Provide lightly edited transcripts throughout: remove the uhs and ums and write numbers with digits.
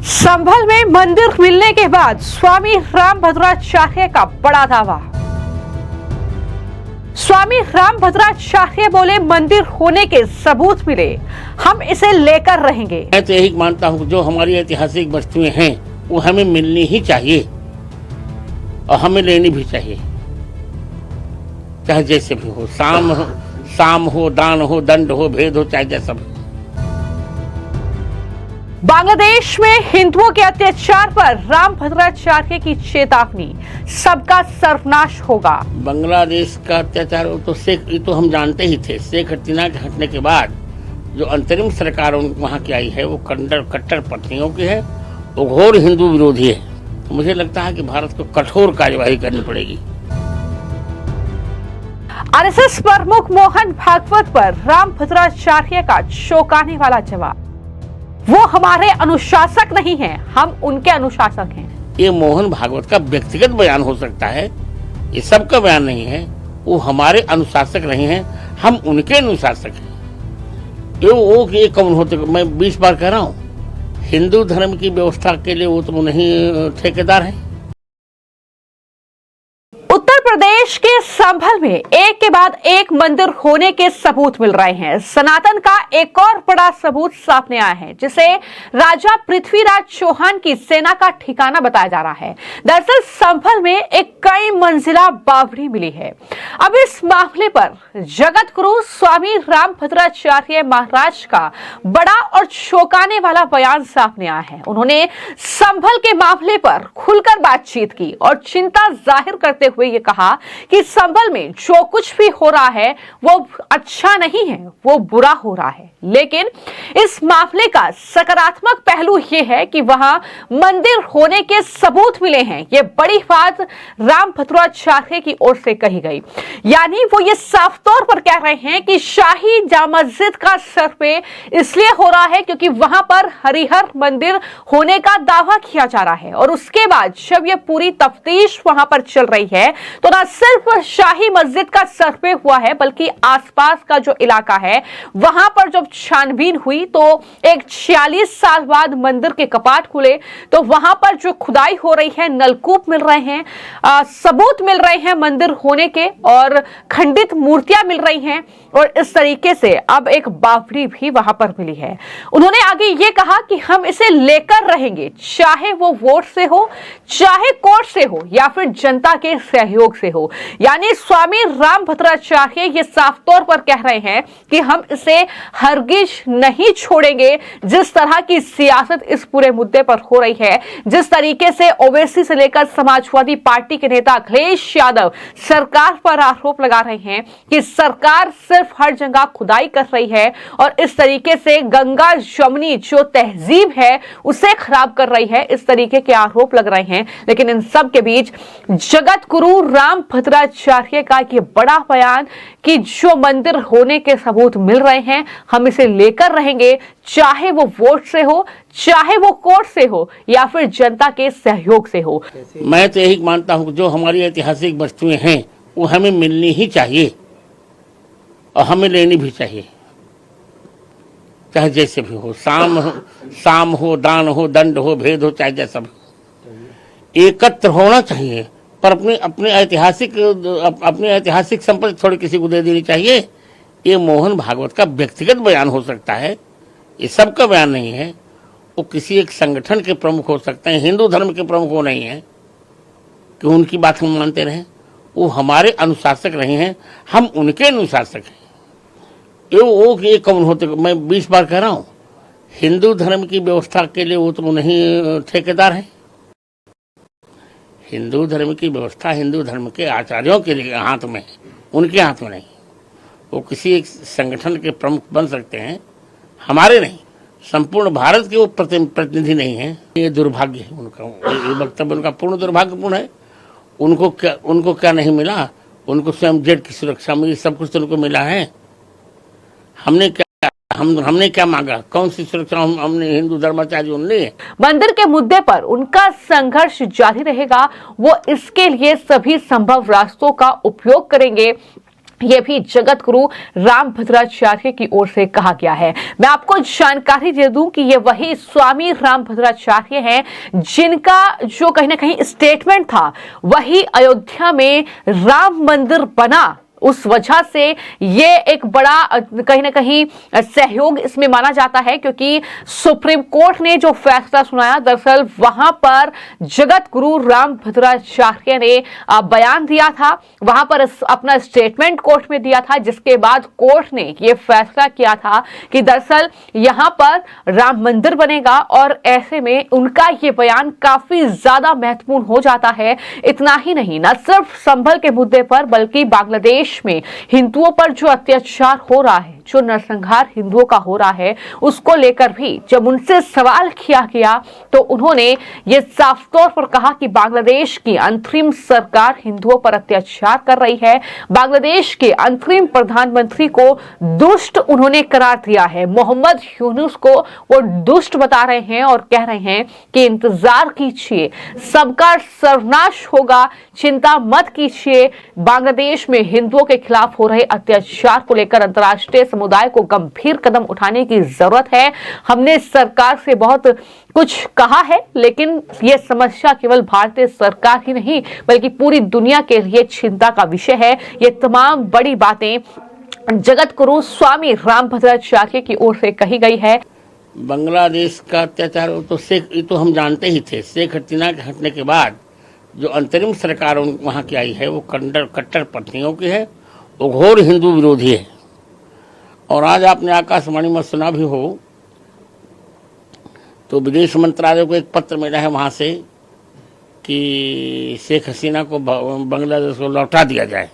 संभल में मंदिर मिलने के बाद स्वामी रामभद्राचार्य का बड़ा दावा। स्वामी रामभद्राचार्य बोले, मंदिर होने के सबूत मिले, हम इसे लेकर रहेंगे। मैं तो यही मानता हूँ जो हमारी ऐतिहासिक वस्तुएं हैं वो हमें मिलनी ही चाहिए और हमें लेनी भी चाहिए, चाहे जैसे भी हो, साम हो, दान हो, दंड हो, भेद हो, चाहे जैसा भी। बांग्लादेश में हिंदुओं के अत्याचार पर रामभद्राचार्य की चेतावनी, सबका सर्वनाश होगा। बांग्लादेश का अत्याचार ये तो हम जानते ही थे। शेख हसीना के हटने के बाद जो अंतरिम सरकार वहाँ की आई है वो कट्टर पत्नियों की है, वो घोर हिंदू विरोधी है। मुझे लगता है कि भारत को कठोर कार्यवाही करनी पड़ेगी। आरएसएस प्रमुख मोहन भागवत पर रामभद्राचार्य का चौंकाने वाला जवाब, वो हमारे अनुशासक नहीं हैं, हम उनके अनुशासक हैं। ये मोहन भागवत का व्यक्तिगत बयान हो सकता है, ये सबका बयान नहीं है। वो हमारे अनुशासक नहीं हैं, हम उनके अनुशासक हैं। ये कौन होते? मैं 20 बार कह रहा हूँ, हिंदू धर्म की व्यवस्था के लिए वो तो नहीं ठेकेदार हैं। उत्तर प्रदेश के संभल में एक के बाद एक मंदिर होने के सबूत मिल रहे हैं। सनातन का एक और बड़ा सबूत सामने आया है, जिसे राजा पृथ्वीराज चौहान की सेना का ठिकाना बताया जा रहा है। दरअसल संभल में एक कई मंजिला बावड़ी मिली है। अब इस मामले पर जगत गुरु स्वामी रामभद्राचार्य महाराज का बड़ा और चौंकाने वाला बयान सामने आया है। उन्होंने संभल के मामले पर खुलकर बातचीत की और चिंता जाहिर करते हुए ये कहा कि संभल में जो कुछ भी हो रहा है वो अच्छा नहीं है, वो बुरा हो रहा है। लेकिन इस मामले का सकारात्मक पहलू ये है कि वहां मंदिर होने के सबूत मिले हैं। ये बड़ी बात रामभद्राचार्य की ओर से कही गई, यानी वो ये साफ तौर पर कह रहे हैं कि शाही जामा मस्जिद का सर्वे इसलिए हो रहा है क्योंकि वहां पर हरिहर मंदिर होने का दावा किया जा रहा है। और उसके बाद जब ये पूरी तफ्तीश वहां पर चल रही है तो ना सिर्फ शाही मस्जिद का सर्वे हुआ है, बल्कि आसपास का जो इलाका है वहां पर जब छानबीन हुई तो एक 46 साल बाद मंदिर के कपाट खुले तो वहां पर जो खुदाई हो रही है, नलकूप मिल रहे हैं, सबूत मिल रहे हैं मंदिर होने के, और खंडित मूर्तियां मिल रही हैं। और इस तरीके से अब एक बावड़ी भी वहां पर मिली है। उन्होंने आगे ये कहा कि हम इसे लेकर रहेंगे, चाहे वो वोट से हो, चाहे कोर्ट से हो, या फिर जनता के सहयोग से हो। यानी स्वामी रामभद्राचार्य ये साफ तौर पर कह रहे हैं कि हम इसे हरगिज नहीं छोड़ेंगे। जिस तरह की सियासत इस पूरे मुद्दे पर हो रही है, जिस तरीके से ओवैसी से लेकर समाजवादी पार्टी के नेता अखिलेश यादव सरकार पर आरोप लगा रहे हैं कि सरकार सिर्फ हर जगह खुदाई कर रही है और इस तरीके से गंगा जमुनी जो तहजीब है उसे खराब कर रही है, इस तरीके के आरोप लग रहे हैं। लेकिन इन सब के बीच जगत गुरु रामभद्राचार्य का ये बड़ा बयान कि जो मंदिर होने के सबूत मिल रहे हैं, हम इसे लेकर रहेंगे, चाहे वो वोट से हो, चाहे वो कोर्ट से हो, या फिर जनता के सहयोग से हो। मैं तो यही मानता हूँ जो हमारी ऐतिहासिक वस्तुएं हैं वो हमें मिलनी ही चाहिए और हमें लेनी भी चाहिए, चाहे जैसे भी हो, साम हो, दान हो, दंड हो, भेद हो, चाहे जैसा भी। एकत्र होना चाहिए, पर अपने ऐतिहासिक संपत्ति थोड़ी किसी को दे देनी चाहिए। ये मोहन भागवत का व्यक्तिगत बयान हो सकता है, ये सबका बयान नहीं है। वो किसी एक संगठन के प्रमुख हो सकते हैं, हिंदू धर्म के प्रमुख वो नहीं है कि उनकी बात हम मानते रहें। वो हमारे अनुशासक नहीं हैं, हम उनके अनुशासक हैं। ये कौन होते? मैं 20 बार कह रहा हूँ, हिंदू धर्म की व्यवस्था के लिए वो तो नहीं ठेकेदार हैं। हिंदू धर्म की व्यवस्था हिंदू धर्म के आचार्यों के हाथ में है, उनके हाथ में नहीं। वो किसी एक संगठन के प्रमुख बन सकते हैं, हमारे नहीं। संपूर्ण भारत के वो प्रतिनिधि नहीं है। ये दुर्भाग्य है उनका, ये वक्तव्य उनका पूर्ण दुर्भाग्यपूर्ण है। उनको क्या नहीं मिला? उनको स्वयं जेट की सुरक्षा मिली, सब कुछ तो उनको मिला है। हमने क्या मांगा? कौन सी सुरक्षा हमने हिंदू धर्माचार्यों ने? मंदिर के मुद्दे पर उनका संघर्ष जारी रहेगा। वो इसके लिए सभी संभव रास्तों का उपयोग करेंगे। ये भी जगत गुरु रामभद्राचार्य की ओर से कहा गया है। मैं आपको जानकारी दे दूं कि ये वही स्वामी रामभद्राचार्य हैं जिनका जो कहीं ना कहीं स्टेटमेंट था वही अयोध्या में राम मंदिर बना, उस वजह से ये एक बड़ा कहीं ना कहीं सहयोग इसमें माना जाता है, क्योंकि सुप्रीम कोर्ट ने जो फैसला सुनाया दरअसल वहां पर जगत गुरु रामभद्राचार्य ने बयान दिया था, वहां पर अपना स्टेटमेंट कोर्ट में दिया था, जिसके बाद कोर्ट ने ये फैसला किया था कि दरअसल यहां पर राम मंदिर बनेगा। और ऐसे में उनका ये बयान काफी ज्यादा महत्वपूर्ण हो जाता है। इतना ही नहीं, न सिर्फ संभल के मुद्दे पर बल्कि बांग्लादेश में हिंदुओं पर जो अत्याचार हो रहा है, जो नरसंहार हिंदुओं का हो रहा है, उसको लेकर भी जब उनसे सवाल किया गया तो उन्होंने ये साफ तौर पर कहा कि बांग्लादेश की अंतरिम सरकार हिंदुओं पर अत्याचार कर रही है। बांग्लादेश के अंतरिम प्रधानमंत्री को दुष्ट उन्होंने करार दिया है। मोहम्मद यूनुस को वो दुष्ट बता रहे हैं और कह रहे हैं कि इंतजार कीजिए, सबका सर्वनाश होगा, चिंता मत कीजिए। बांग्लादेश में हिंदुओं के खिलाफ हो रहे अत्याचार को लेकर अंतर्राष्ट्रीय समुदाय को गंभीर कदम उठाने की जरूरत है। हमने सरकार से बहुत कुछ कहा है, लेकिन यह समस्या केवल भारतीय सरकार ही नहीं बल्कि पूरी दुनिया के लिए चिंता का विषय है। ये तमाम बड़ी बातें जगत गुरु स्वामी रामभद्राचार्य की ओर से कही गई है। बांग्लादेश का अत्याचार तो हम जानते ही थे। शेख हसीना के हटने के बाद जो अंतरिम सरकार वहाँ की आई है वो कट्टरपंथियों की है, वो घोर हिंदू विरोधी है। और आज आपने आकाशवाणी में सुना भी हो तो विदेश मंत्रालय को एक पत्र मिला है वहाँ से कि शेख हसीना को बांग्लादेश को लौटा दिया जाए,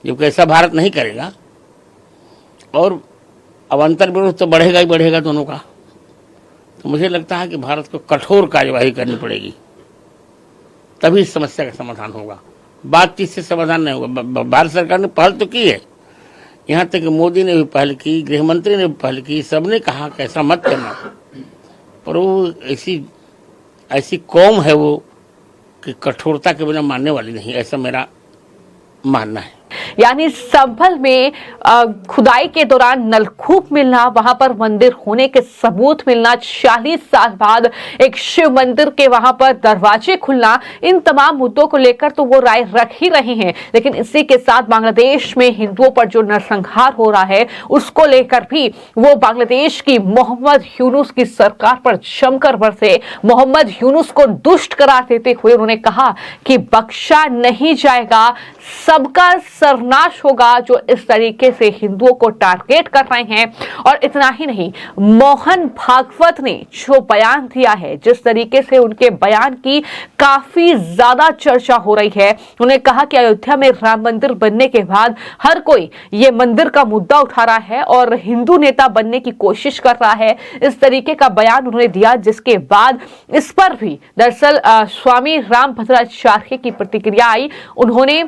जबकि ऐसा भारत नहीं करेगा। और अब अंतर विरोध तो बढ़ेगा ही बढ़ेगा दोनों का। तो मुझे लगता है कि भारत को कठोर कार्यवाही करनी पड़ेगी, तभी इस समस्या का समाधान होगा। बातचीत से समाधान नहीं होगा। भारत सरकार ने पहल तो की है, यहाँ तक कि मोदी ने भी पहल की, गृह मंत्री ने भी पहल की, सबने कहा कि ऐसा मत करना, पर वो ऐसी कौम है वो कि कठोरता के बिना मानने वाली नहीं, ऐसा मेरा मानना है। यानी संभल में खुदाई के दौरान नलकूप मिलना, वहां पर मंदिर होने के सबूत मिलना, 40 साल बाद एक शिव मंदिर के वहां पर दरवाजे खुलना, इन तमाम मुद्दों को लेकर तो वो राय रख ही रहे हैं। लेकिन इसी के साथ बांग्लादेश में हिंदुओं पर जो नरसंहार हो रहा है उसको लेकर भी वो बांग्लादेश की मोहम्मद यूनुस की सरकार पर जमकर बरसे। मोहम्मद यूनुस को दुष्ट करार देते हुए उन्होंने कहा कि बख्शा नहीं जाएगा, सबका सर्वनाश होगा जो इस तरीके से हिंदुओं को टारगेट कर रहे हैं। और इतना ही नहीं, मोहन भागवत ने जो बयान दिया है, जिस तरीके से उनके बयान की काफी ज्यादा चर्चा हो रही है, उन्होंने कहा कि अयोध्या में राम मंदिर बनने के बाद हर कोई ये मंदिर का मुद्दा उठा रहा है और हिंदू नेता बनने की कोशिश कर रहा है। इस तरीके का बयान उन्होंने दिया, जिसके बाद इस पर भी दरअसल स्वामी रामभद्राचार्य की प्रतिक्रिया आई। उन्होंने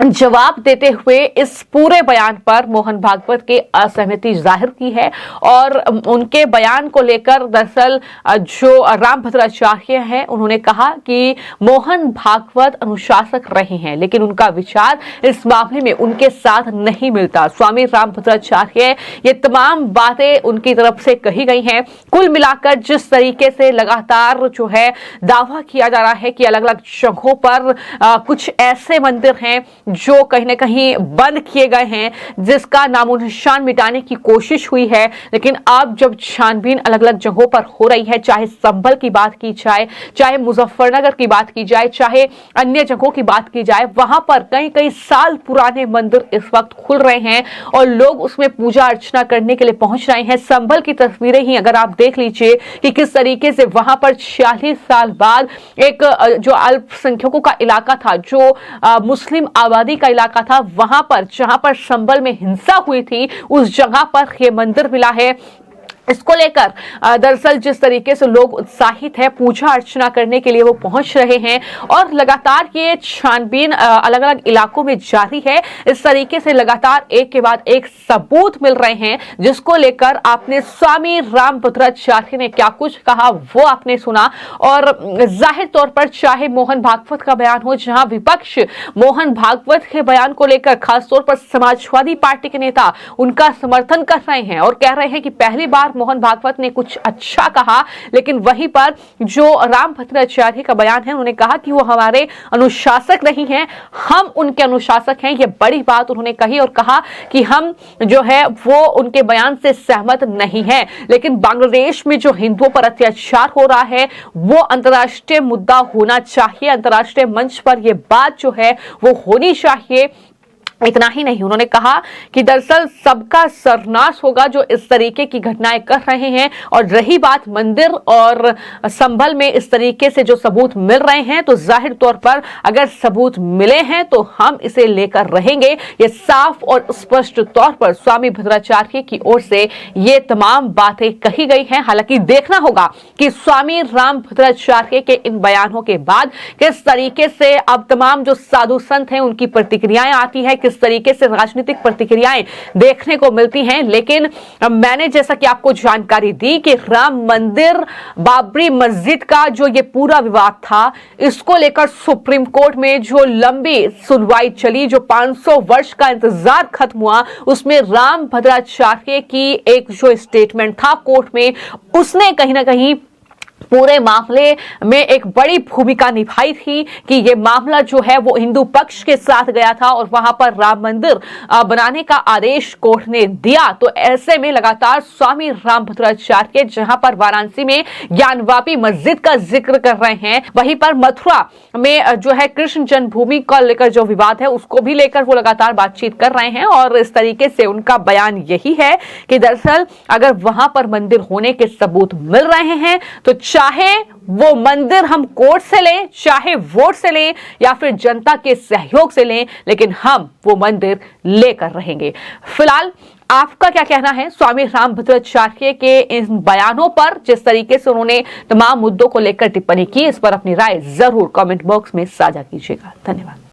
जवाब देते हुए इस पूरे बयान पर मोहन भागवत के असहमति जाहिर की है और उनके बयान को लेकर दरअसल जो रामभद्राचार्य हैं उन्होंने कहा कि मोहन भागवत अनुशासक रहे हैं, लेकिन उनका विचार इस मामले में उनके साथ नहीं मिलता। स्वामी रामभद्राचार्य ये तमाम बातें उनकी तरफ से कही गई हैं। कुल मिलाकर जिस तरीके से लगातार जो है दावा किया जा रहा है कि अलग अलग जगहों पर कुछ ऐसे मंदिर हैं जो कहीं ना कहीं बंद किए गए हैं, जिसका नामो निशान मिटाने की कोशिश हुई है। लेकिन अब जब छानबीन अलग अलग जगहों पर हो रही है, चाहे संभल की बात की जाए, चाहे मुजफ्फरनगर की बात की जाए, चाहे अन्य जगहों की बात की जाए, वहां पर कई कई साल पुराने मंदिर इस वक्त खुल रहे हैं और लोग उसमें पूजा अर्चना करने के लिए पहुंच रहे हैं। संभल की तस्वीरें ही अगर आप देख लीजिए कि किस तरीके से वहां पर 46 साल बाद एक जो अल्पसंख्यकों का इलाका था, जो मुस्लिम आबादी का इलाका था, वहां पर जहां पर संभल में हिंसा हुई थी उस जगह पर यह मंदिर मिला है। इसको लेकर दरअसल जिस तरीके से लोग उत्साहित है, पूजा अर्चना करने के लिए वो पहुंच रहे हैं और लगातार ये छानबीन अलग अलग इलाकों में जारी है। इस तरीके से लगातार एक के बाद एक सबूत मिल रहे हैं, जिसको लेकर आपने स्वामी रामभद्राचार्य ने क्या कुछ कहा वो आपने सुना। और जाहिर तौर पर चाहे मोहन भागवत का बयान हो, जहां विपक्ष मोहन भागवत के बयान को लेकर खासतौर पर समाजवादी पार्टी के नेता उनका समर्थन कर रहे हैं और कह रहे हैं कि पहली बार मोहन भागवत ने कुछ अच्छा कहा, लेकिन वहीं पर जो रामभद्राचार्य का बयान है उन्होंने कहा कि वो हमारे अनुशासक नहीं हैं, हम उनके अनुशासक हैं। ये बड़ी बात उन्होंने कही और कहा कि हम जो है वो उनके बयान से सहमत नहीं है, लेकिन बांग्लादेश में जो हिंदुओं पर अत्याचार हो रहा है वो अंतर्राष्ट्रीय मुद्दा होना चाहिए, अंतर्राष्ट्रीय मंच पर यह बात जो है वो होनी चाहिए। इतना ही नहीं, उन्होंने कहा कि दरअसल सबका सर्वनाश होगा जो इस तरीके की घटनाएं कर रहे हैं। और रही बात मंदिर और संभल में इस तरीके से जो सबूत मिल रहे हैं, तो जाहिर तौर पर अगर सबूत मिले हैं तो हम इसे लेकर रहेंगे। ये साफ और स्पष्ट तौर पर स्वामी भद्राचार्य की ओर से ये तमाम बातें कही गई हैं। हालांकि देखना होगा कि स्वामी रामभद्राचार्य के इन बयानों के बाद किस तरीके से अब तमाम जो साधु संत हैं उनकी प्रतिक्रियाएं आती है, किस तरीके से राजनीतिक प्रतिक्रियाएं देखने को मिलती हैं। लेकिन मैंने जैसा कि आपको जानकारी दी कि राम मंदिर बाबरी मस्जिद का जो ये पूरा विवाद था, इसको लेकर सुप्रीम कोर्ट में जो लंबी सुनवाई चली, जो 500 वर्ष का इंतजार खत्म हुआ, उसमें रामभद्राचार्य की एक जो स्टेटमेंट था कोर्ट में, उसने कहीं ना कहीं पूरे मामले में एक बड़ी भूमिका निभाई थी कि ये मामला जो है वो हिंदू पक्ष के साथ गया था और वहां पर राम मंदिर बनाने का आदेश कोर्ट ने दिया। तो ऐसे में लगातार स्वामी रामभद्राचार्य जहां पर वाराणसी में ज्ञानवापी मस्जिद का जिक्र कर रहे हैं, वहीं पर मथुरा में जो है कृष्ण जन्मभूमि को लेकर जो विवाद है उसको भी लेकर वो लगातार बातचीत कर रहे हैं। और इस तरीके से उनका बयान यही है कि दरअसल अगर वहां पर मंदिर होने के सबूत मिल रहे हैं तो चाहे वो मंदिर हम कोर्ट से लें, चाहे वोट से लें या फिर जनता के सहयोग से लें, लेकिन हम वो मंदिर लेकर रहेंगे। फिलहाल आपका क्या कहना है स्वामी रामभद्राचार्य के इन बयानों पर, जिस तरीके से उन्होंने तमाम मुद्दों को लेकर टिप्पणी की, इस पर अपनी राय जरूर कमेंट बॉक्स में साझा कीजिएगा। धन्यवाद।